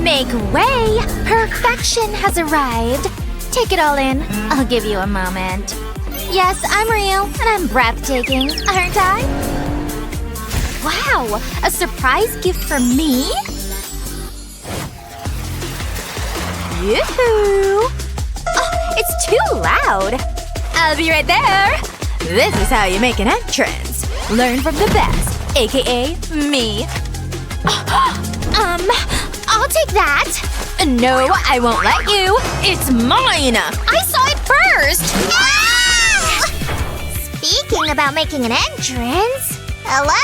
Make way! Perfection has arrived. Take it all in. I'll give you a moment. Yes, I'm real, and I'm breathtaking, aren't I? Wow! A surprise gift for me? Yoo-hoo! Oh, it's too loud! I'll be right there! This is how you make an entrance. Learn from the best, aka me. I'll take that. No, I won't let you. It's mine! I saw it first! Ah! Speaking about making an entrance… Hello?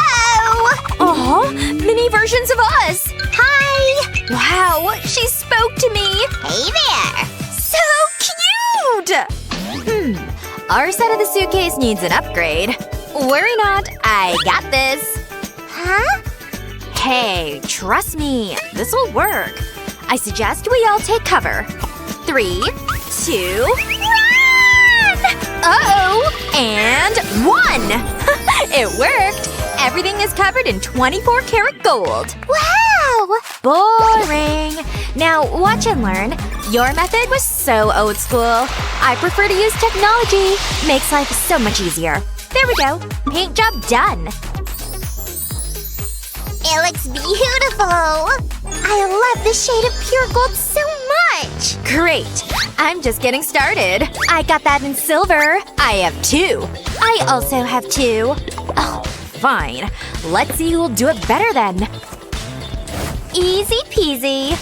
Oh, mini versions of us! Hi! Wow, she spoke to me! Hey there! So cute! Our side of the suitcase needs an upgrade. Worry not, I got this. Huh? Hey, trust me. This'll work. I suggest we all take cover. 3, 2… Run! Uh-oh! And 1! It worked! Everything is covered in 24-karat gold. Wow! Boring. Now, watch and learn. Your method was so old school. I prefer to use technology. Makes life so much easier. There we go. Paint job done. It looks beautiful! I love the shade of pure gold so much! Great! I'm just getting started. I got that in silver. I have 2. I also have 2. Oh, fine. Let's see who'll do it better then. Easy peasy.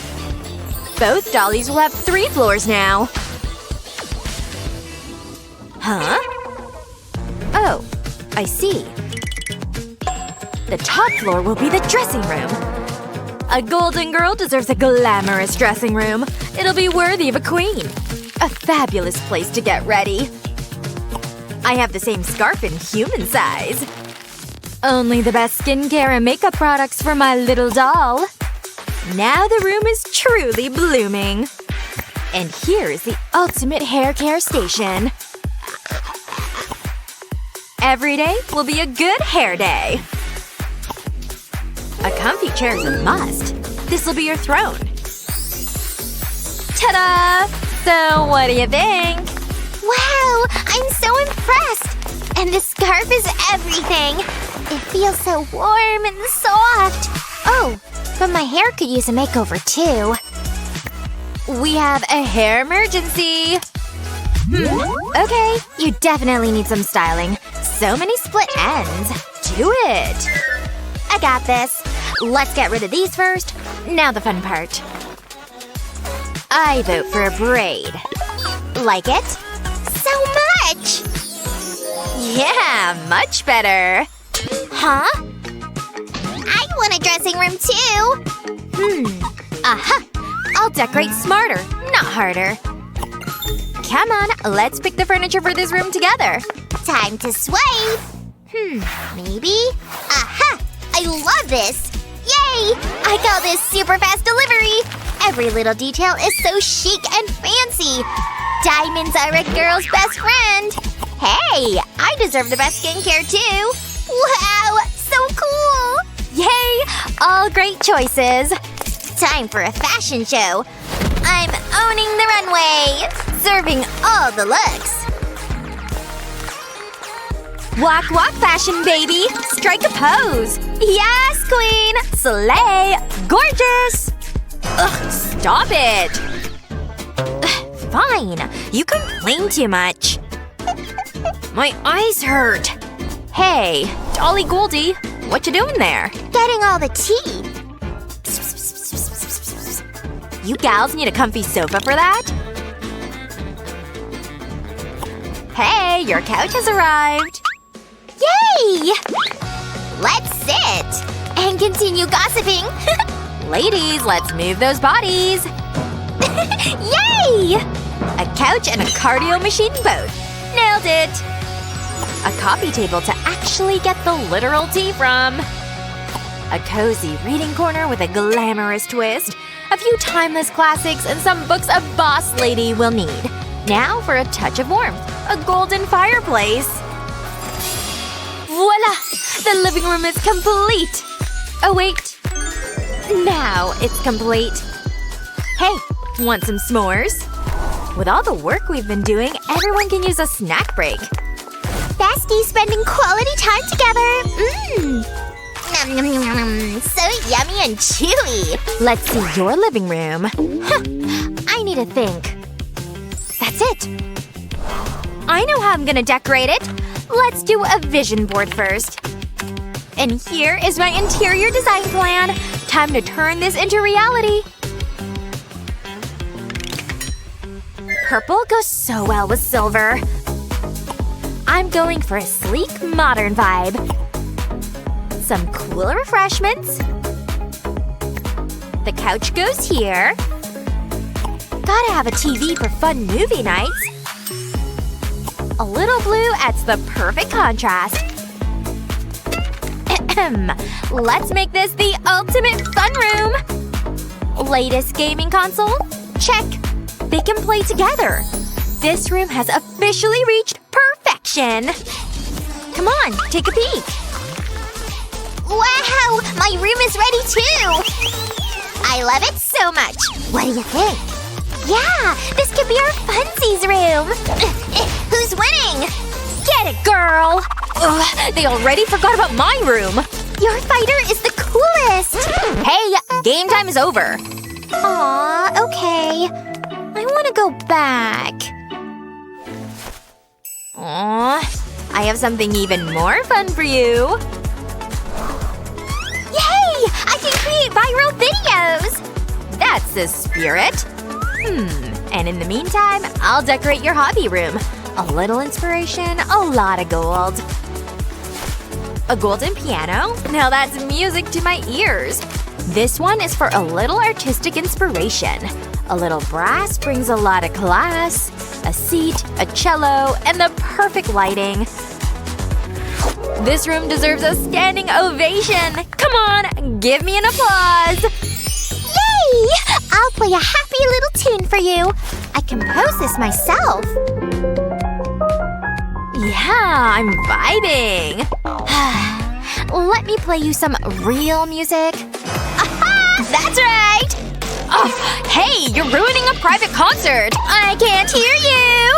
Both dollies will have 3 floors now. Huh? Oh, I see. The top floor will be the dressing room. A golden girl deserves a glamorous dressing room. It'll be worthy of a queen. A fabulous place to get ready. I have the same scarf in human size. Only the best skincare and makeup products for my little doll. Now the room is truly blooming. And here is the ultimate hair care station. Every day will be a good hair day. A comfy chair is a must. This'll be your throne. Ta-da! So, what do you think? Wow! I'm so impressed! And the scarf is everything! It feels so warm and soft. Oh, but my hair could use a makeover too. We have a hair emergency! Okay, you definitely need some styling. So many split ends. Do it! I got this. Let's get rid of these first. Now the fun part. I vote for a braid. Like it? So much! Yeah, much better. Huh? I want a dressing room too! Aha! I'll decorate smarter, not harder. Come on, let's pick the furniture for this room together. Time to swipe! Maybe? Aha! I love this! Yay! I call this super fast delivery! Every little detail is so chic and fancy! Diamonds are a girl's best friend! Hey! I deserve the best skincare too! Wow! So cool! Yay! All great choices! Time for a fashion show! I'm owning the runway! Serving all the looks! Walk, walk fashion, baby! Strike a pose! Yes, queen! Slay! Gorgeous! Ugh, stop it! Ugh, fine. You complain too much. My eyes hurt. Hey, Dolly Goldie, what you doing there? Getting all the tea. You gals need a comfy sofa for that? Hey, your couch has arrived. Yay! Let's sit! And continue gossiping! Ladies, let's move those bodies! Yay! A couch and a cardio machine both. Nailed it! A coffee table to actually get the literal tea from. A cozy reading corner with a glamorous twist. A few timeless classics and some books a boss lady will need. Now for a touch of warmth. A golden fireplace. Voila! The living room is complete! Oh wait. Now it's complete. Hey, want some s'mores? With all the work we've been doing, everyone can use a snack break. Besties spending quality time together! Mmm! Nom, nom, nom, nom. So yummy and chewy! Let's see your living room. Huh. I need to think. That's it! I know how I'm gonna decorate it! Let's do a vision board first. And here is my interior design plan! Time to turn this into reality! Purple goes so well with silver. I'm going for a sleek, modern vibe. Some cool refreshments. The couch goes here. Gotta have a TV for fun movie nights. A little blue adds the perfect contrast. Let's make this the ultimate fun room! Latest gaming console? Check. They can play together. This room has officially reached perfection! Come on, take a peek. Wow! My room is ready too! I love it so much! What do you think? Yeah! This could be our funsies room! Who's winning? Get it, girl! Ugh, they already forgot about my room! Your fighter is the coolest! Hey! Game time is over! Aw, okay. I wanna go back. Aw. I have something even more fun for you! Yay! I can create viral videos! That's the spirit! And in the meantime, I'll decorate your hobby room. A little inspiration, a lot of gold. A golden piano? Now that's music to my ears. This one is for a little artistic inspiration. A little brass brings a lot of class. A seat, a cello, and the perfect lighting. This room deserves a standing ovation! Come on, give me an applause! Yay! I'll play a happy little tune for you. I composed this myself. Yeah, I'm vibing. Let me play you some real music. Aha! That's right! Oh, hey! You're ruining a private concert! I can't hear you!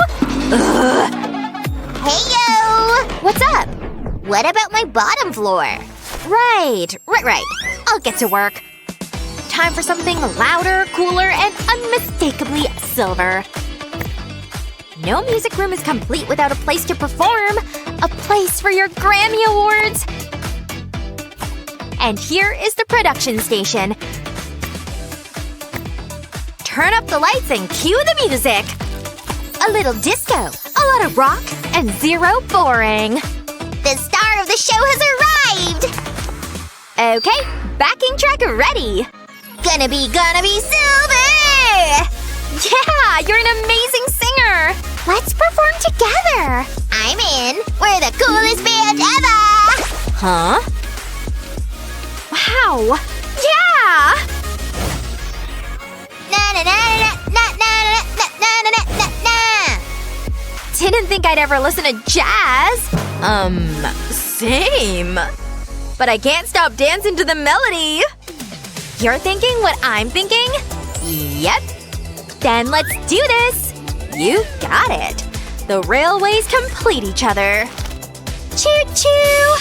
Ugh. Heyo! What's up? What about my bottom floor? Right. I'll get to work. Time for something louder, cooler, and unmistakably silver. No music room is complete without a place to perform. A place for your Grammy Awards. And here is the production station. Turn up the lights and cue the music. A little disco, a lot of rock, and zero boring. The star of the show has arrived! Okay, backing track ready. Gonna be silver! Yeah, you're an amazing singer! Let's perform together! I'm in! We're the coolest band ever! Huh? Wow! Yeah! Didn't think I'd ever listen to jazz. Same. But I can't stop dancing to the melody. You're thinking what I'm thinking? Yep. Then let's do this! You got it. The railways complete each other. Choo-choo!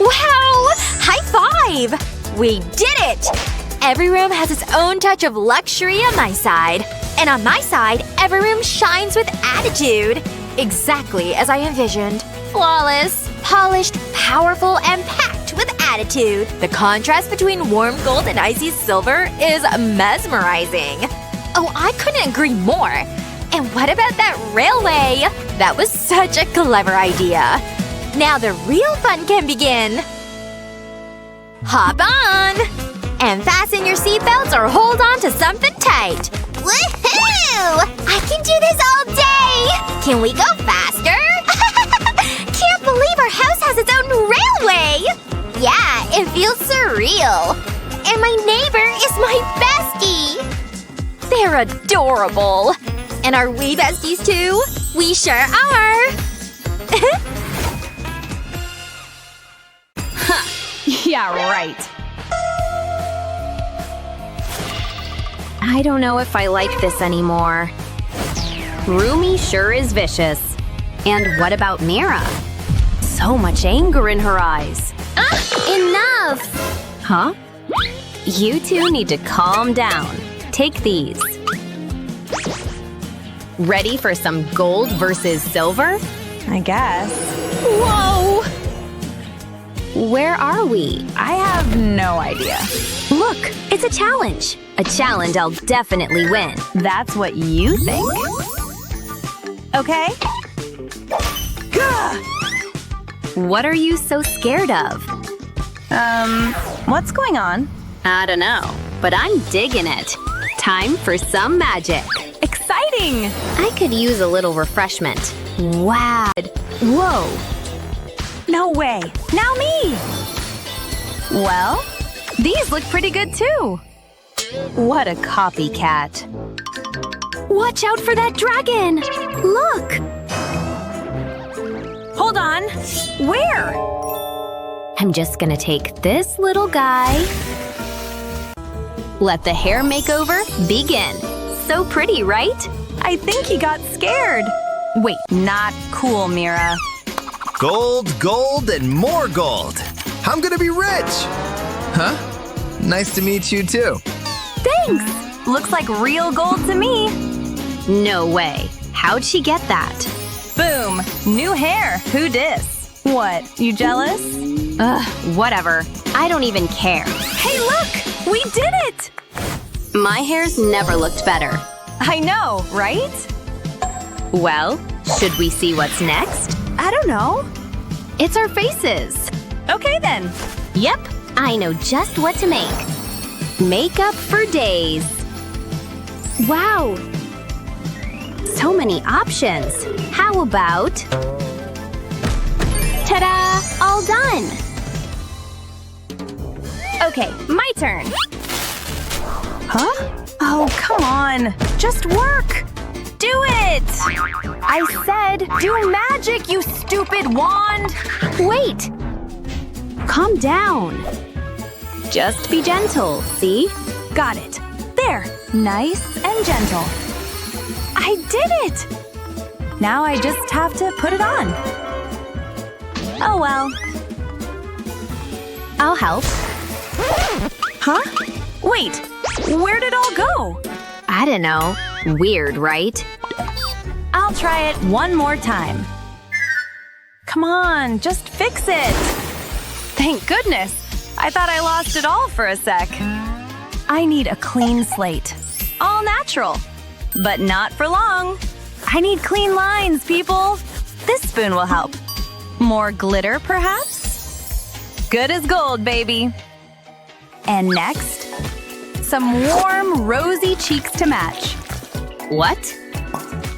Wow! High five! We did it! Every room has its own touch of luxury on my side. And on my side, every room shines with attitude. Exactly as I envisioned. Flawless, polished, powerful, and packed with attitude. The contrast between warm gold and icy silver is mesmerizing. Oh, I couldn't agree more. And what about that railway? That was such a clever idea. Now the real fun can begin. Hop on! And fasten your seatbelts or hold on to something tight. Woohoo! I can do this all day! Can we go faster? Can't believe our house has its own railway! Yeah, it feels surreal. And my neighbor is my bestie! They're adorable. And are we besties too? We sure are! Yeah, right. I don't know if I like this anymore. Rumi sure is vicious. And what about Mira? So much anger in her eyes. Enough! Huh? You two need to calm down. Take these. Ready for some gold versus silver? I guess. Whoa! Where are we? I have no idea. Look, it's a challenge. A challenge I'll definitely win. That's what you think? Okay. Gah! What are you so scared of? What's going on? I don't know, but I'm digging it. Time for some magic. Exciting! I could use a little refreshment. Wow. Whoa. No way. Now me! Well, these look pretty good too. What a copycat. Watch out for that dragon! Look! Hold on. Where? I'm just gonna take this little guy. Let the hair makeover begin. So pretty, right? I think he got scared. Wait, not cool, Mira. Gold, gold, and more gold. I'm gonna be rich. Huh? Nice to meet you too. Thanks! Looks like real gold to me. No way. How'd she get that? Boom! New hair. Who dis? What, you jealous? Ugh, whatever. I don't even care. Hey, look! We did it! My hair's never looked better. I know, right? Well, should we see what's next? I don't know. It's our faces. Okay then. Yep, I know just what to make. Makeup for days. Wow. So many options. How about… Ta-da! All done! Okay, my turn. Huh? Oh, come on. Just work. Do it! I said, do magic, you stupid wand! Wait! Calm down. Just be gentle, see? Got it. There, nice and gentle. I did it! Now I just have to put it on. Oh well. I'll help. Huh? Wait, where'd it all go? I don't know. Weird, right? I'll try it one more time. Come on, just fix it. Thank goodness. I thought I lost it all for a sec. I need a clean slate. All natural. But not for long. I need clean lines, people. This spoon will help. More glitter, perhaps? Good as gold, baby. And next, some warm, rosy cheeks to match. What?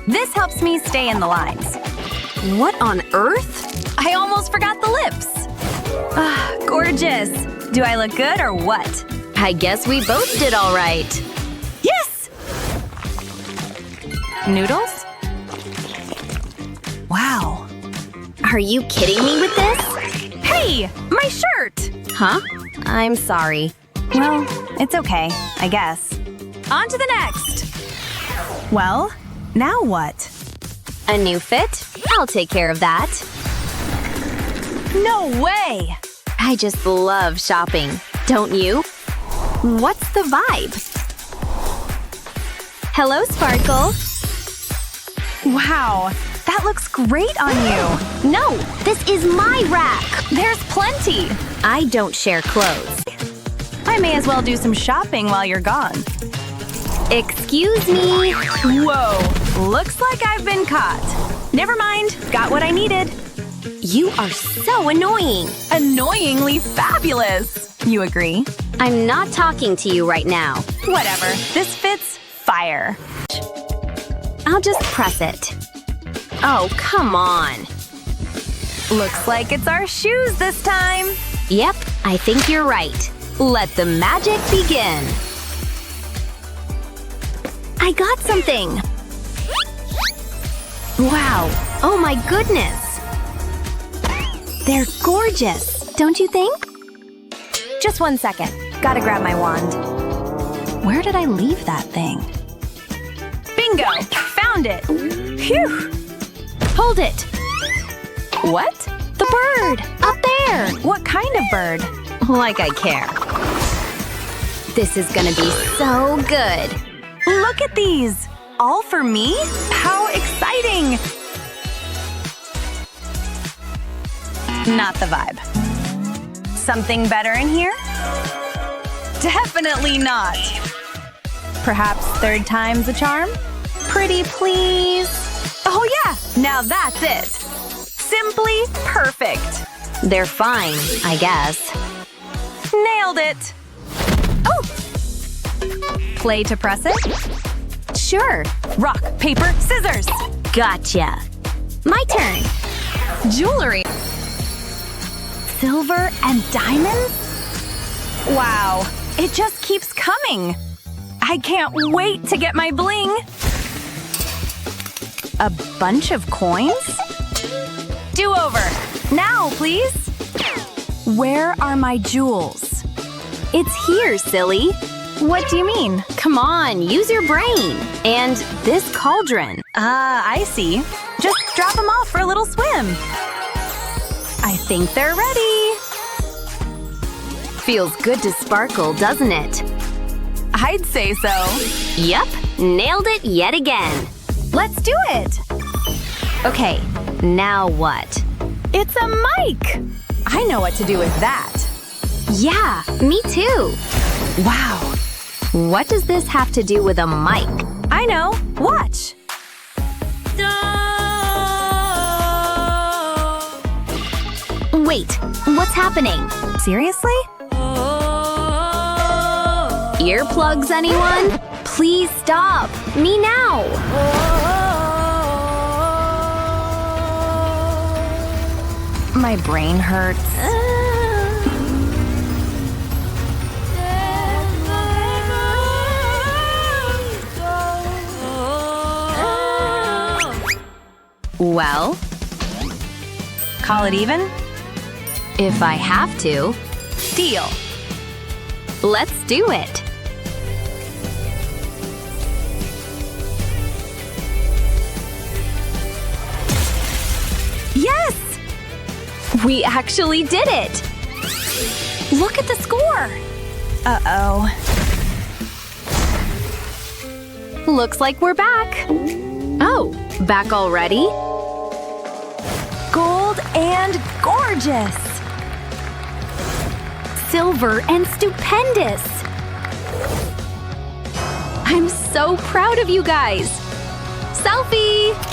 This helps me stay in the lines. What on earth? I almost forgot the lips. Ah, gorgeous. Do I look good or what? I guess we both did all right. Yes! Noodles? Wow. Are you kidding me with this? Hey, my shirt! Huh? I'm sorry. Well, it's okay, I guess. On to the next. Well, now what? A new fit? I'll take care of that. No way! I just love shopping. Don't you? What's the vibe? Hello, Sparkle. Wow, that looks great on you. No, this is my rack. There's plenty. I don't share clothes. I may as well do some shopping while you're gone. Excuse me. Whoa, looks like I've been caught. Never mind, got what I needed. You are so annoying. Annoyingly fabulous. You agree? I'm not talking to you right now. Whatever, this fits fire. I'll just press it. Oh, come on. Looks like it's our shoes this time. Yep, I think you're right. Let the magic begin. I got something. Wow, oh my goodness. They're gorgeous, don't you think? Just 1 second. Gotta grab my wand. Where did I leave that thing? Bingo! Found it! Phew! Hold it! What? The bird! Up there! What kind of bird? Like I care. This is gonna be so good. Look at these! All for me? How exciting! Not the vibe. Something better in here? Definitely not. Perhaps third time's a charm? Pretty please? Oh yeah, now that's it. Simply perfect. They're fine, I guess. Nailed it. Oh! Play to press it? Sure. Rock, paper, scissors. Gotcha. My turn. Jewelry. Silver and diamonds? Wow, it just keeps coming. I can't wait to get my bling. A bunch of coins? Do over. Now, please. Where are my jewels? It's here, silly. What do you mean? Come on, use your brain. And this cauldron. I see. Just drop them off for a little swim. I think they're ready. Feels good to sparkle, doesn't it? I'd say so. Yup, nailed it yet again. Let's do it. Okay, now what? It's a mic. I know what to do with that. Yeah, me too. Wow. What does this have to do with a mic? I know. Watch. Wait, what's happening? Seriously? Earplugs, anyone? Please stop. Me now. My brain hurts. Well, Call it even? if I have to, Deal. let's do it. Yes! We actually did it. Look at the score. Uh-oh. Looks like we're back. Oh, back already? Gold and gorgeous. Silver and stupendous. I'm so proud of you guys. Selfie!